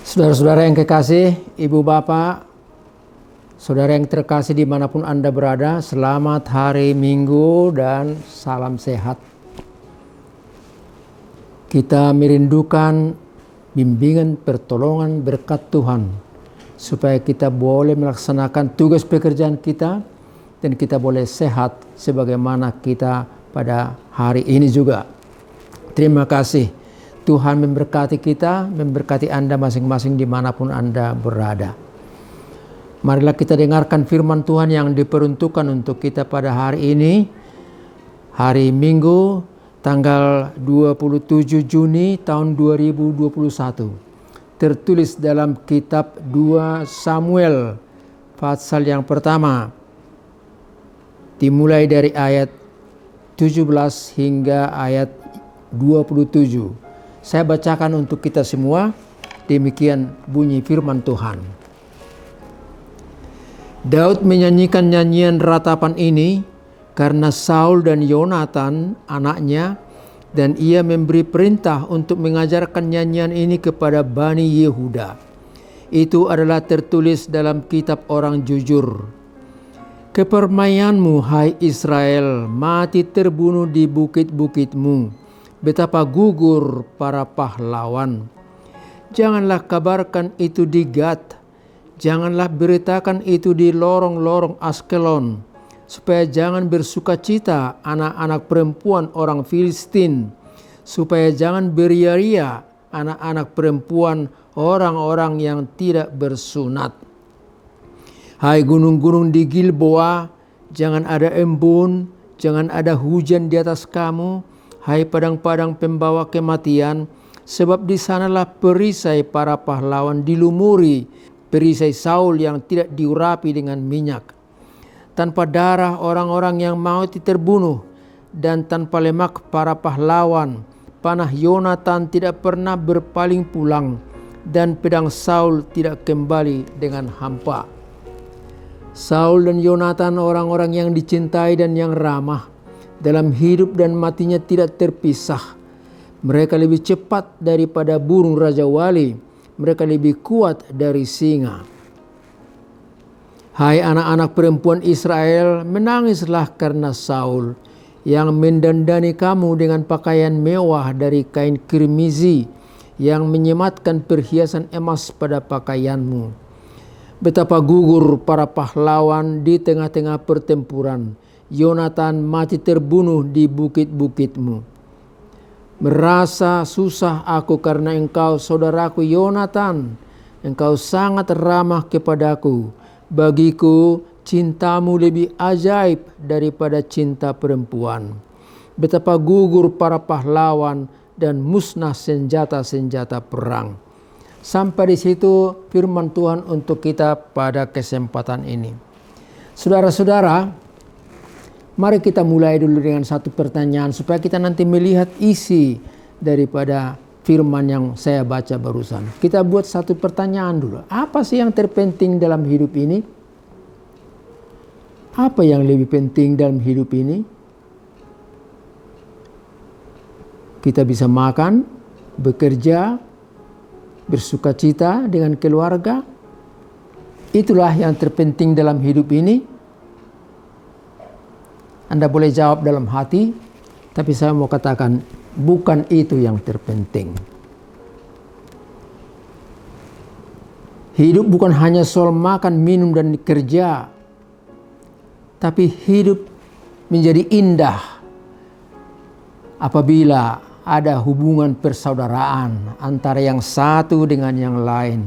Saudara-saudara yang kekasih, ibu bapak, saudara yang terkasih dimanapun Anda berada, selamat hari Minggu dan salam sehat. Kita merindukan bimbingan, pertolongan, berkat Tuhan, supaya kita boleh melaksanakan tugas pekerjaan kita, dan kita boleh sehat sebagaimana kita pada hari ini juga. Terima kasih. Tuhan memberkati kita, memberkati Anda masing-masing dimanapun Anda berada. Marilah kita dengarkan firman Tuhan yang diperuntukkan untuk kita pada hari ini, hari Minggu, tanggal 27 Juni tahun 2021. Tertulis dalam kitab 2 Samuel, pasal yang pertama, dimulai dari ayat 17 hingga ayat 27. Saya bacakan untuk kita semua, demikian bunyi firman Tuhan. Daud menyanyikan nyanyian ratapan ini karena Saul dan Yonatan anaknya, dan ia memberi perintah untuk mengajarkan nyanyian ini kepada Bani Yehuda. Itu adalah tertulis dalam kitab orang jujur. Kepermainanmu, hai Israel, mati terbunuh di bukit-bukitmu. Betapa gugur para pahlawan. Janganlah kabarkan itu di Gat, janganlah beritakan itu di lorong-lorong Askelon, supaya jangan bersukacita anak-anak perempuan orang Filistin, supaya jangan beria-ria anak-anak perempuan orang-orang yang tidak bersunat. Hai gunung-gunung di Gilboa, jangan ada embun, jangan ada hujan di atas kamu. Hai padang-padang pembawa kematian, sebab di sanalah perisai para pahlawan dilumuri, perisai Saul yang tidak diurapi dengan minyak. Tanpa darah orang-orang yang mati terbunuh, dan tanpa lemak para pahlawan, panah Yonatan tidak pernah berpaling pulang, dan pedang Saul tidak kembali dengan hampa. Saul dan Yonatan orang-orang yang dicintai dan yang ramah, dalam hidup dan matinya tidak terpisah. Mereka lebih cepat daripada burung raja wali, mereka lebih kuat dari singa. Hai anak-anak perempuan Israel, menangislah karena Saul, yang mendandani kamu dengan pakaian mewah dari kain kirmizi, yang menyematkan perhiasan emas pada pakaianmu. Betapa gugur para pahlawan di tengah-tengah pertempuran. Yonatan mati terbunuh di bukit-bukitmu. Merasa susah aku karena engkau, saudaraku Yonatan. Engkau sangat ramah kepadaku. Bagiku cintamu lebih ajaib daripada cinta perempuan. Betapa gugur para pahlawan dan musnah senjata-senjata perang. Sampai di situ firman Tuhan untuk kita pada kesempatan ini. Saudara-saudara, mari kita mulai dulu dengan satu pertanyaan supaya kita nanti melihat isi daripada firman yang saya baca barusan. Kita buat satu pertanyaan dulu. Apa sih yang terpenting dalam hidup ini? Apa yang lebih penting dalam hidup ini? Kita bisa makan, bekerja, bersukacita dengan keluarga. Itulah yang terpenting dalam hidup ini. Anda boleh jawab dalam hati, tapi saya mau katakan bukan itu yang terpenting. Hidup bukan hanya soal makan, minum, dan kerja, tapi hidup menjadi indah apabila ada hubungan persaudaraan antara yang satu dengan yang lain.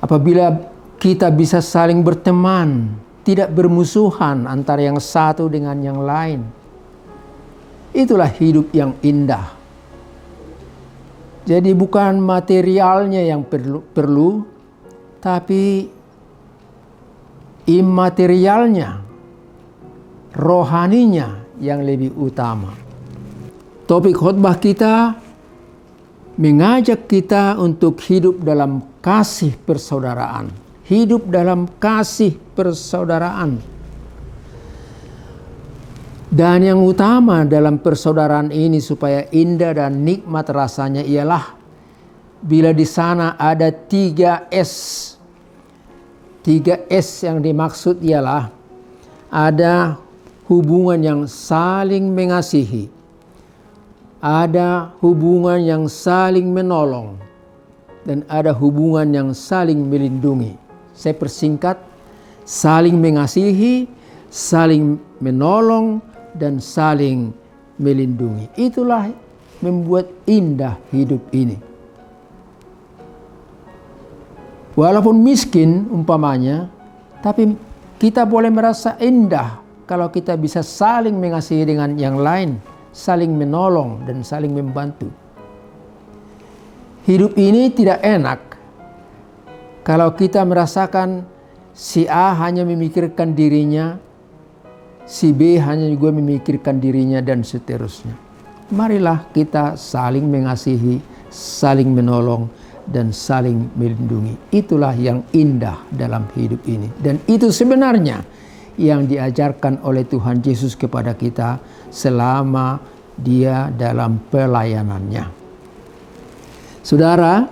Apabila kita bisa saling berteman, tidak bermusuhan antara yang satu dengan yang lain. Itulah hidup yang indah. Jadi bukan materialnya yang perlu, tapi imaterialnya, rohaninya yang lebih utama. Topik khotbah kita mengajak kita untuk hidup dalam kasih persaudaraan. Hidup dalam kasih persaudaraan. Dan yang utama dalam persaudaraan ini supaya indah dan nikmat rasanya ialah bila di sana ada 3S. 3S yang dimaksud ialah ada hubungan yang saling mengasihi, ada hubungan yang saling menolong, dan ada hubungan yang saling melindungi. Saya persingkat: saling mengasihi, saling menolong, dan saling melindungi. Itulah membuat indah hidup ini. Walaupun miskin umpamanya, tapi kita boleh merasa indah kalau kita bisa saling mengasihi dengan yang lain, saling menolong dan saling membantu. Hidup ini tidak enak kalau kita merasakan si A hanya memikirkan dirinya, si B hanya juga memikirkan dirinya, dan seterusnya. Marilah kita saling mengasihi, saling menolong, dan saling melindungi. Itulah yang indah dalam hidup ini. Dan itu sebenarnya yang diajarkan oleh Tuhan Yesus kepada kita selama Dia dalam pelayanannya. Saudara,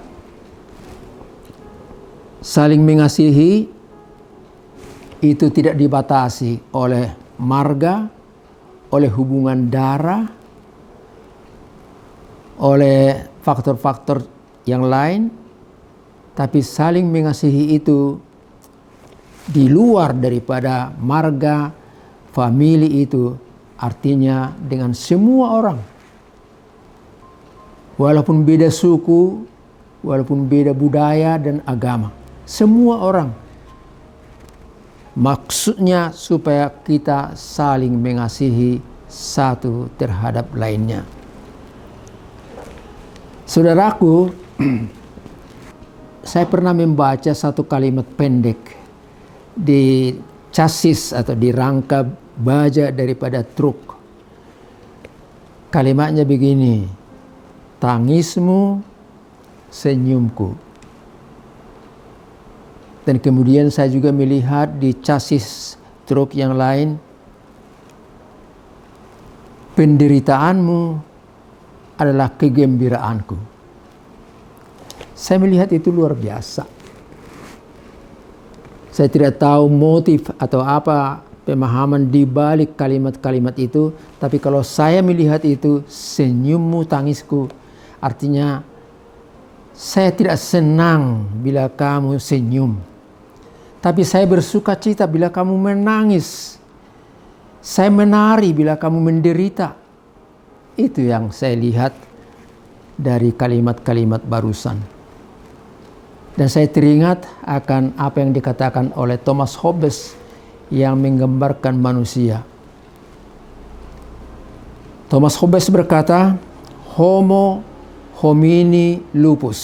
saling mengasihi itu tidak dibatasi oleh marga, oleh hubungan darah, oleh faktor-faktor yang lain, tapi saling mengasihi itu di luar daripada marga, famili itu, artinya dengan semua orang. Walaupun beda suku, walaupun beda budaya dan agama, semua orang. Maksudnya supaya kita saling mengasihi satu terhadap lainnya. Saudaraku, saya pernah membaca satu kalimat pendek di chassis atau di rangka baja daripada truk. Kalimatnya begini: tangismu, senyumku. Dan kemudian saya juga melihat di chassis truk yang lain, penderitaanmu adalah kegembiraanku. Saya melihat itu luar biasa. Saya tidak tahu motif atau apa pemahaman di balik kalimat-kalimat itu, tapi kalau saya melihat itu, senyummu tangisku, artinya saya tidak senang bila kamu senyum, tapi saya bersuka cita bila kamu menangis. Saya menari bila kamu menderita. Itu yang saya lihat dari kalimat-kalimat barusan. Dan saya teringat akan apa yang dikatakan oleh Thomas Hobbes yang menggambarkan manusia. Thomas Hobbes berkata, Homo homini lupus.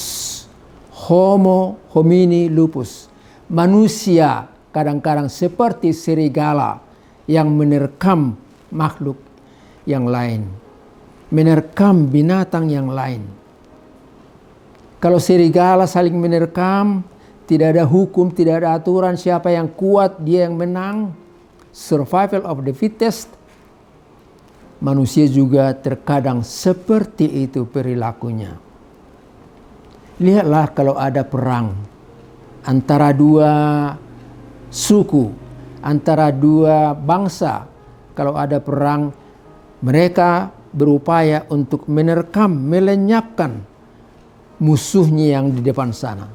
Homo homini lupus. Manusia kadang-kadang seperti serigala yang menerkam makhluk yang lain, menerkam binatang yang lain. Kalau serigala saling menerkam, tidak ada hukum, tidak ada aturan, siapa yang kuat dia yang menang. Survival of the fittest. Manusia juga terkadang seperti itu perilakunya. Lihatlah kalau ada perang antara dua suku, antara dua bangsa. Kalau ada perang, mereka berupaya untuk menerkam, melenyapkan musuhnya yang di depan sana.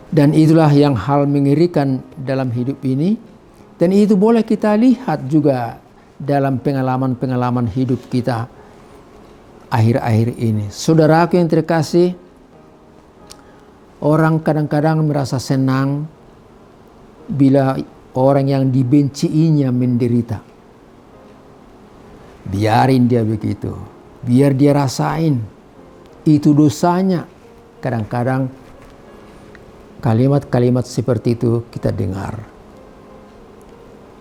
Dan itulah yang hal mengerikan dalam hidup ini. Dan itu boleh kita lihat juga dalam pengalaman-pengalaman hidup kita akhir-akhir ini. Saudaraku yang terkasih, orang kadang-kadang merasa senang bila orang yang dibenciinya menderita. Biarin dia begitu, biar dia rasain. Itu dosanya. Kadang-kadang kalimat-kalimat seperti itu kita dengar.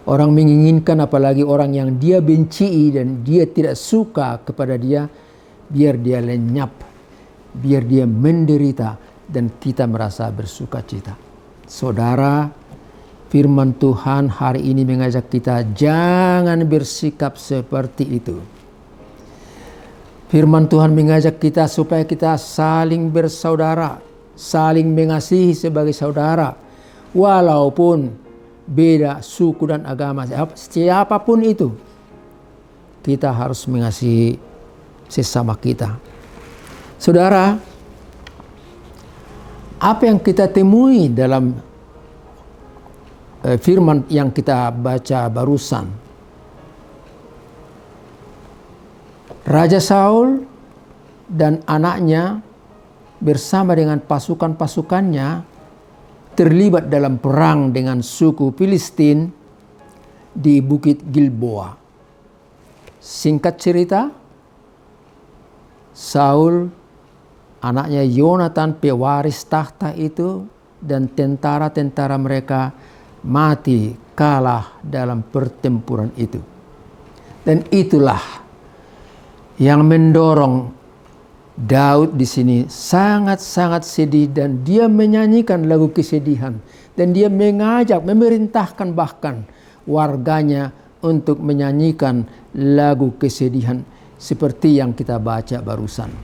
Orang menginginkan, apalagi orang yang dia benci dan dia tidak suka kepada dia, biar dia lenyap, biar dia menderita, dan kita merasa bersuka cita. Saudara, firman Tuhan hari ini mengajak kita jangan bersikap seperti itu. Firman Tuhan mengajak kita supaya kita saling bersaudara, saling mengasihi sebagai saudara, walaupun beda suku dan agama, siapapun itu, kita harus mengasihi sesama kita. Saudara, apa yang kita temui dalam firman yang kita baca barusan? Raja Saul dan anaknya bersama dengan pasukan-pasukannya terlibat dalam perang dengan suku Filistin di Bukit Gilboa. Singkat cerita, Saul, anaknya Yonatan pewaris tahta itu, dan tentara-tentara mereka mati kalah dalam pertempuran itu. Dan itulah yang mendorong Daud di sini sangat-sangat sedih, dan dia menyanyikan lagu kesedihan, dan dia mengajak, memerintahkan bahkan warganya untuk menyanyikan lagu kesedihan seperti yang kita baca barusan.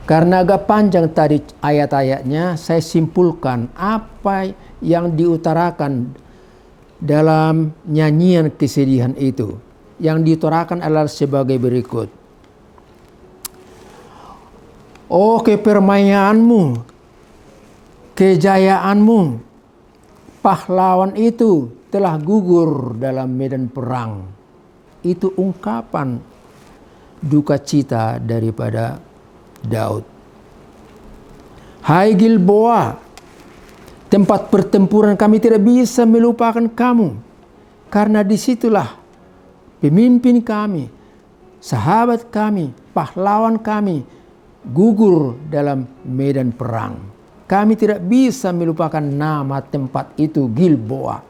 Karena agak panjang tadi ayat-ayatnya, saya simpulkan apa yang diutarakan dalam nyanyian kesedihan itu. Yang diutarakan adalah sebagai berikut. Oh, kepermayaanmu, kejayaanmu, pahlawan itu telah gugur dalam medan perang. Itu ungkapan duka cita daripada Daud. Hai Gilboa, tempat pertempuran, kami tidak bisa melupakan kamu, karena disitulah pemimpin kami, sahabat kami, pahlawan kami gugur dalam medan perang. Kami tidak bisa melupakan nama tempat itu, Gilboa.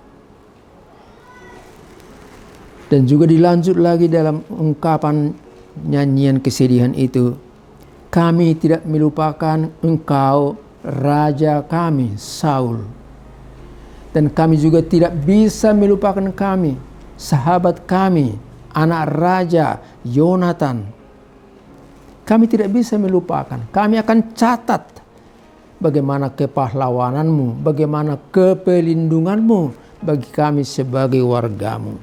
Dan juga dilanjut lagi dalam ungkapan nyanyian kesedihan itu, kami tidak melupakan engkau, raja kami, Saul. Dan kami juga tidak bisa melupakan kami, sahabat kami, anak raja Yonatan. Kami tidak bisa melupakan. Kami akan catat bagaimana kepahlawananmu, bagaimana kepelindunganmu bagi kami sebagai wargamu.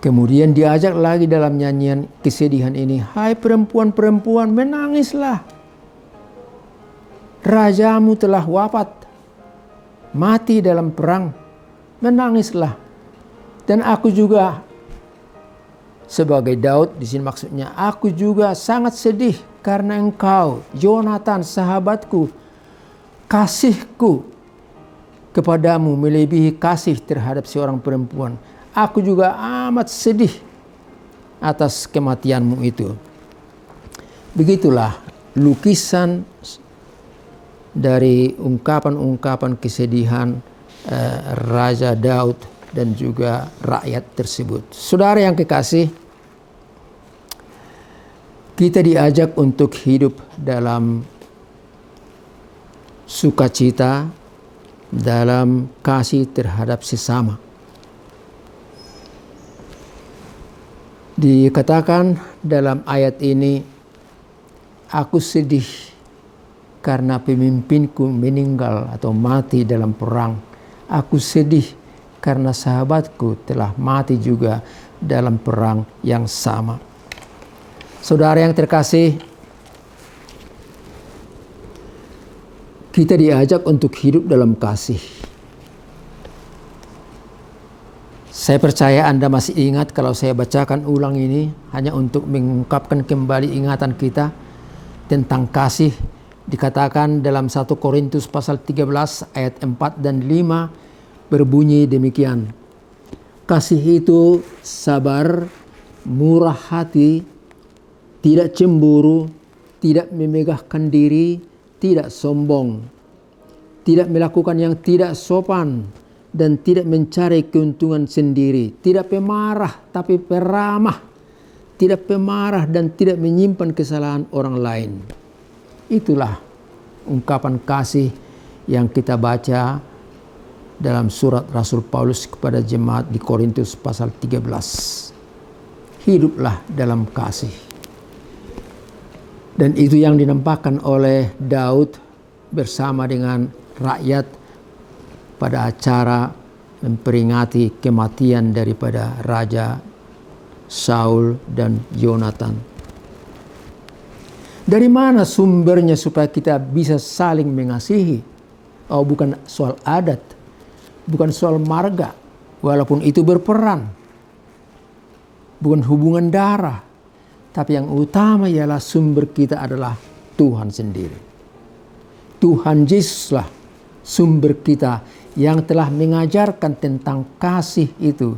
Kemudian diajak lagi dalam nyanyian kesedihan ini, hai perempuan-perempuan, menangislah. Rajamu telah wafat, mati dalam perang. Menangislah. Dan aku juga, sebagai Daud di sini maksudnya, aku juga sangat sedih karena engkau, Yonatan, sahabatku, kasihku kepadamu melebihi kasih terhadap seorang perempuan. Aku juga amat sedih atas kematianmu itu. Begitulah lukisan dari ungkapan-ungkapan kesedihan Raja Daud dan juga rakyat tersebut. Saudara yang kekasih, kita diajak untuk hidup dalam sukacita, dalam kasih terhadap sesama. Dikatakan dalam ayat ini, aku sedih karena pemimpinku meninggal atau mati dalam perang. Aku sedih karena sahabatku telah mati juga dalam perang yang sama. Saudara yang terkasih, kita diajak untuk hidup dalam kasih. Saya percaya Anda masih ingat kalau saya bacakan ulang ini hanya untuk mengungkapkan kembali ingatan kita tentang kasih. Dikatakan dalam 1 Korintus pasal 13 ayat 4 dan 5 berbunyi demikian. Kasih itu sabar, murah hati, tidak cemburu, tidak memegahkan diri, tidak sombong, tidak melakukan yang tidak sopan, dan tidak mencari keuntungan sendiri, tidak pemarah tapi peramah, tidak pemarah dan tidak menyimpan kesalahan orang lain. Itulah ungkapan kasih yang kita baca dalam surat Rasul Paulus kepada jemaat di Korintus pasal 13. hiduplah dalam kasih. Dan itu yang dinampakkan oleh Daud bersama dengan rakyat pada acara memperingati kematian daripada Raja Saul dan Yonatan. Dari mana sumbernya supaya kita bisa saling mengasihi? Oh, bukan soal adat, bukan soal marga, walaupun itu berperan. Bukan hubungan darah, tapi yang utama ialah sumber kita adalah Tuhan sendiri. Tuhan Yesuslah sumber kita yang telah mengajarkan tentang kasih itu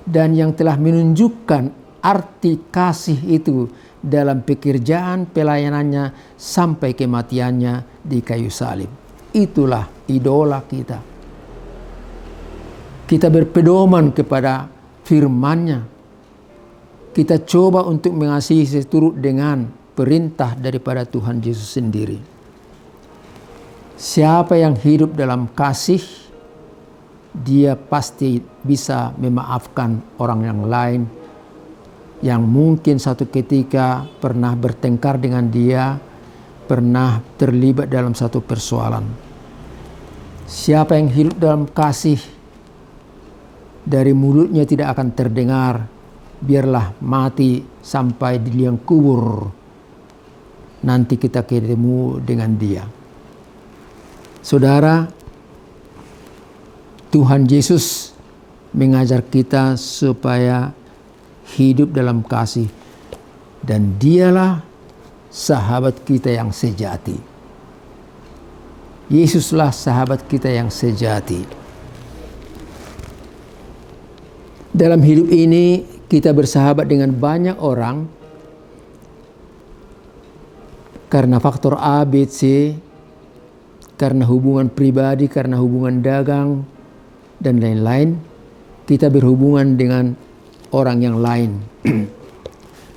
dan yang telah menunjukkan arti kasih itu dalam pekerjaan pelayanannya sampai kematiannya di kayu salib. Itulah idola kita. Kita berpedoman kepada firman-Nya. Kita coba untuk mengasihi seturut dengan perintah daripada Tuhan Yesus sendiri. Siapa yang hidup dalam kasih, dia pasti bisa memaafkan orang yang lain yang mungkin satu ketika pernah bertengkar dengan dia, pernah terlibat dalam satu persoalan. Siapa yang hidup dalam kasih, dari mulutnya tidak akan terdengar, biarlah mati sampai di liang kubur, nanti kita ketemu dengan dia. Saudara, Tuhan Yesus mengajar kita supaya hidup dalam kasih, dan dialah sahabat kita yang sejati. Yesuslah sahabat kita yang sejati. Dalam hidup ini kita bersahabat dengan banyak orang karena faktor A, B, C, karena hubungan pribadi, karena hubungan dagang, dan lain-lain. Kita berhubungan dengan orang yang lain.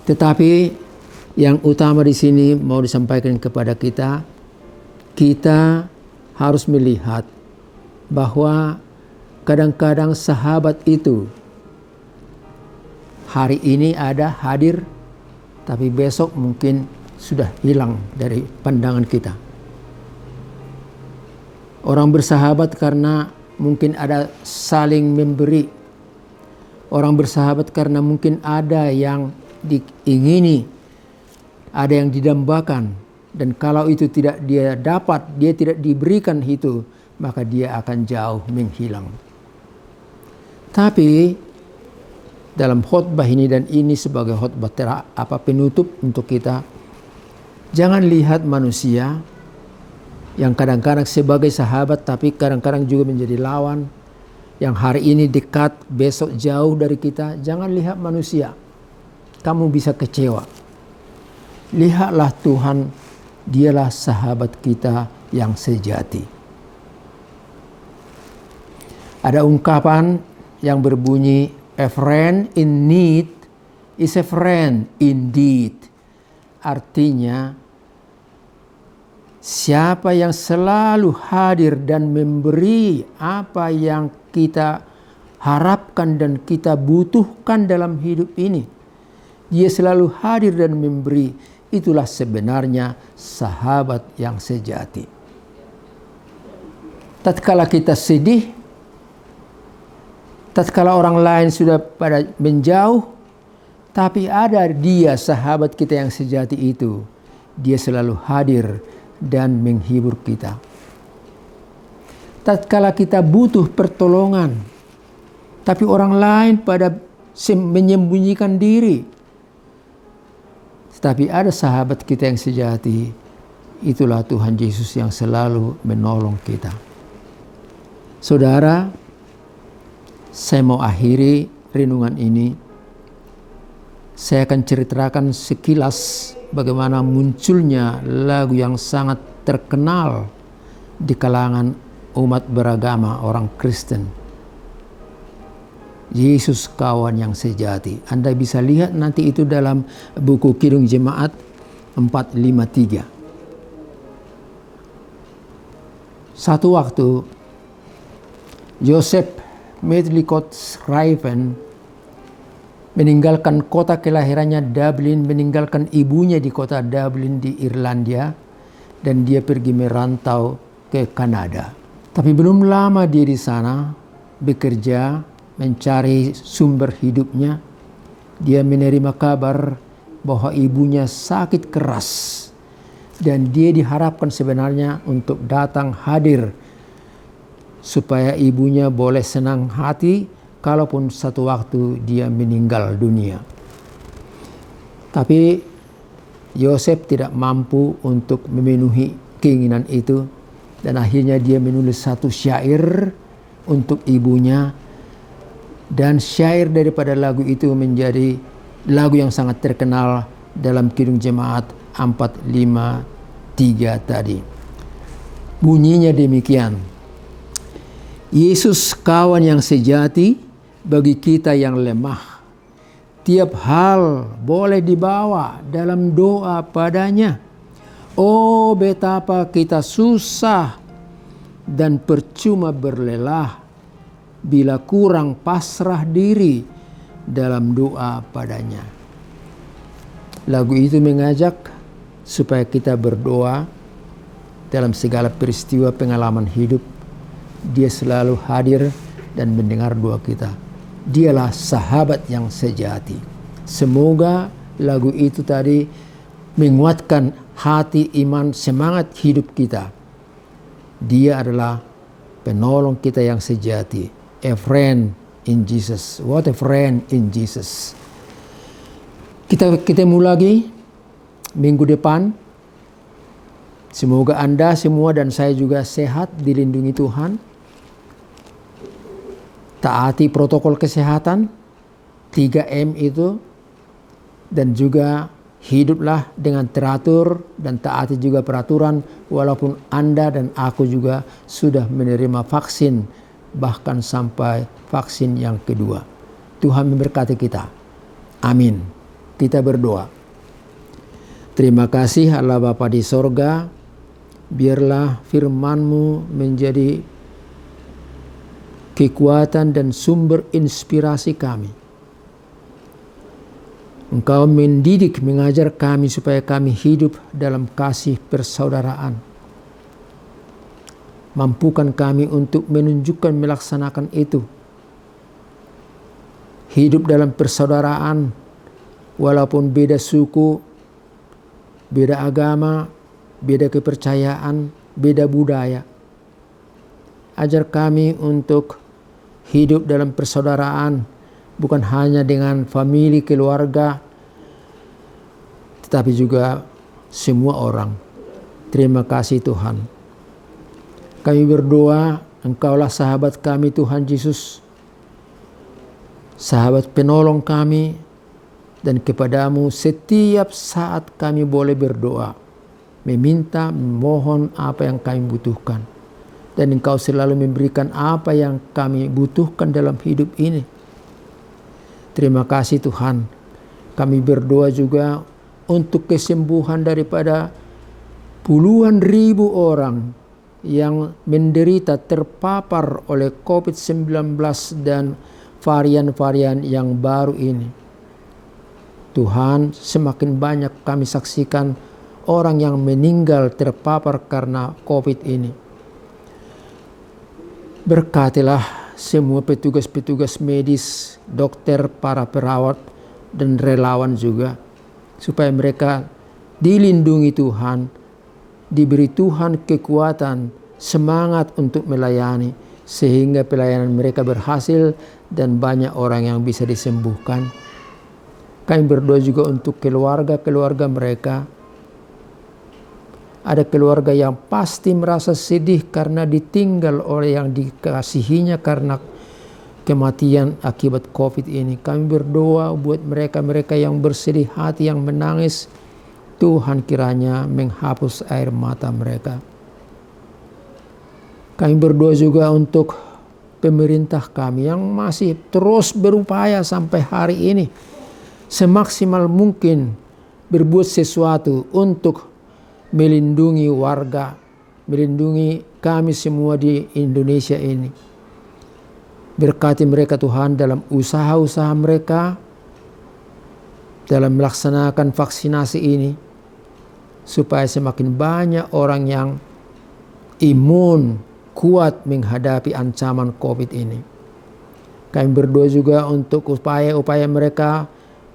Tetapi yang utama di sini mau disampaikan kepada kita, kita harus melihat bahwa kadang-kadang sahabat itu hari ini ada hadir, tapi besok mungkin sudah hilang dari pandangan kita. Orang bersahabat karena mungkin ada saling memberi. Orang bersahabat karena mungkin ada yang diingini, ada yang didambakan. Dan kalau itu tidak dia dapat, dia tidak diberikan itu, maka dia akan jauh menghilang. Tapi dalam khotbah ini, dan ini sebagai khotbah penutup untuk kita, jangan lihat manusia yang kadang-kadang sebagai sahabat tapi kadang-kadang juga menjadi lawan, yang hari ini dekat, besok jauh dari kita. Jangan lihat manusia, kamu bisa kecewa. Lihatlah Tuhan, dialah sahabat kita yang sejati. Ada ungkapan yang berbunyi, a friend in need is a friend indeed. Artinya, siapa yang selalu hadir dan memberi apa yang kita harapkan dan kita butuhkan dalam hidup ini, dia selalu hadir dan memberi, itulah sebenarnya sahabat yang sejati. Tatkala kita sedih, tatkala orang lain sudah pada menjauh, tapi ada dia sahabat kita yang sejati itu, dia selalu hadir dan menghibur kita. Tatkala kita butuh pertolongan, tapi orang lain pada menyembunyikan diri, tetapi ada sahabat kita yang sejati, itulah Tuhan Yesus yang selalu menolong kita. Saudara, saya mau akhiri renungan ini. Saya akan ceritakan sekilas bagaimana munculnya lagu yang sangat terkenal di kalangan umat beragama orang Kristen. Yesus kawan yang sejati. Anda bisa lihat nanti itu dalam buku Kidung Jemaat 453. Satu waktu Joseph Medlicott Schrijven meninggalkan kota kelahirannya Dublin, meninggalkan ibunya di kota Dublin di Irlandia, dan dia pergi merantau ke Kanada. Tapi belum lama dia di sana bekerja, mencari sumber hidupnya. Dia menerima kabar bahwa ibunya sakit keras, dan dia diharapkan sebenarnya untuk datang hadir supaya ibunya boleh senang hati kalaupun satu waktu dia meninggal dunia. Tapi Yosef tidak mampu untuk memenuhi keinginan itu, dan akhirnya dia menulis satu syair untuk ibunya, dan syair daripada lagu itu menjadi lagu yang sangat terkenal dalam Kidung Jemaat 453 tadi. Bunyinya demikian: Yesus kawan yang sejati bagi kita yang lemah. Tiap hal boleh dibawa dalam doa padanya. Oh, betapa kita susah dan percuma berlelah bila kurang pasrah diri dalam doa padanya. Lagu itu mengajak supaya kita berdoa dalam segala peristiwa pengalaman hidup. Dia selalu hadir dan mendengar doa kita. Dialah sahabat yang sejati. Semoga lagu itu tadi menguatkan hati, iman, semangat hidup kita. Dia adalah penolong kita yang sejati. A friend in Jesus. What a friend in Jesus. Kita ketemu lagi minggu depan. Semoga Anda semua dan saya juga sehat, dilindungi Tuhan. Taati protokol kesehatan 3M itu, dan juga hiduplah dengan teratur dan taati juga peraturan, walaupun Anda dan aku juga sudah menerima vaksin, bahkan sampai vaksin yang kedua. Tuhan memberkati kita. Amin. Kita berdoa. Terima kasih Allah Bapa di sorga, biarlah firman-Mu menjadi kekuatan dan sumber inspirasi kami. Engkau mendidik, mengajar kami supaya kami hidup dalam kasih persaudaraan. Mampukan kami untuk menunjukkan, melaksanakan itu. Hidup dalam persaudaraan, walaupun beda suku, beda agama, beda kepercayaan, beda budaya. Ajar kami untuk hidup dalam persaudaraan, bukan hanya dengan famili, keluarga, tetapi juga semua orang. Terima kasih Tuhan. Kami berdoa, Engkaulah sahabat kami Tuhan Yesus, sahabat penolong kami, dan kepadamu setiap saat kami boleh berdoa, meminta, memohon apa yang kami butuhkan. Dan Engkau selalu memberikan apa yang kami butuhkan dalam hidup ini. Terima kasih Tuhan. Kami berdoa juga untuk kesembuhan daripada puluhan ribu orang yang menderita terpapar oleh COVID-19 dan varian-varian yang baru ini. Tuhan, semakin banyak kami saksikan orang yang meninggal terpapar karena COVID ini. Berkatilah semua petugas-petugas medis, dokter, para perawat, dan relawan juga, supaya mereka dilindungi Tuhan, diberi Tuhan kekuatan, semangat untuk melayani, sehingga pelayanan mereka berhasil dan banyak orang yang bisa disembuhkan. Kami berdoa juga untuk keluarga-keluarga mereka. Ada keluarga yang pasti merasa sedih karena ditinggal oleh yang dikasihinya karena kematian akibat COVID ini. Kami berdoa buat mereka-mereka yang bersedih hati, yang menangis. Tuhan kiranya menghapus air mata mereka. Kami berdoa juga untuk pemerintah kami yang masih terus berupaya sampai hari ini, semaksimal mungkin berbuat sesuatu untuk melindungi warga, melindungi kami semua di Indonesia ini. Berkati mereka Tuhan dalam usaha-usaha mereka, dalam melaksanakan vaksinasi ini, supaya semakin banyak orang yang imun, kuat menghadapi ancaman COVID ini. Kami berdoa juga untuk upaya-upaya mereka,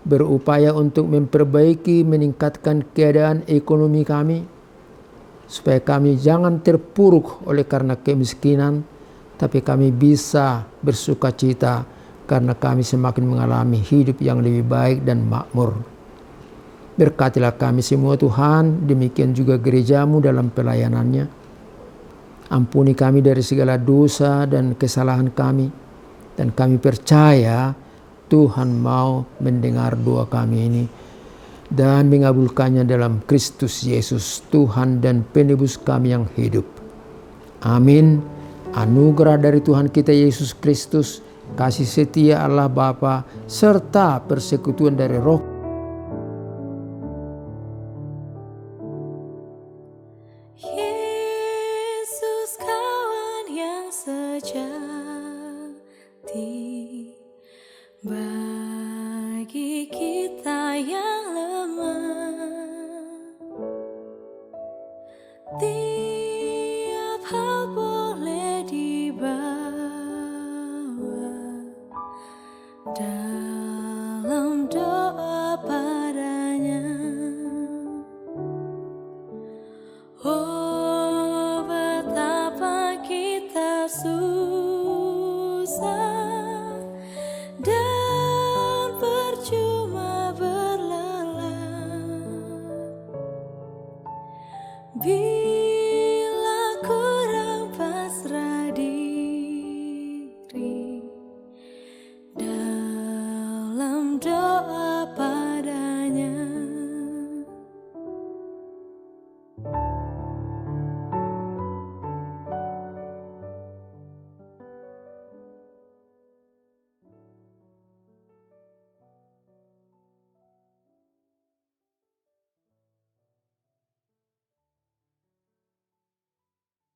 berupaya untuk memperbaiki, meningkatkan keadaan ekonomi kami, supaya kami jangan terpuruk oleh karena kemiskinan, tapi kami bisa bersuka cita karena kami semakin mengalami hidup yang lebih baik dan makmur. Berkatilah kami semua Tuhan, demikian juga gerejamu dalam pelayanannya. Ampuni kami dari segala dosa dan kesalahan kami, dan kami percaya Tuhan mau mendengar doa kami ini dan mengabulkannya dalam Kristus Yesus, Tuhan dan penebus kami yang hidup. Amin. Anugerah dari Tuhan kita Yesus Kristus, kasih setia Allah Bapa, serta persekutuan dari Roh Yesus, kawan yang sejati bagi kita yang lemah. Tiap hal boleh dibawa dalam doa padanya. Oh, betapa kita susah dan percuma berlelah.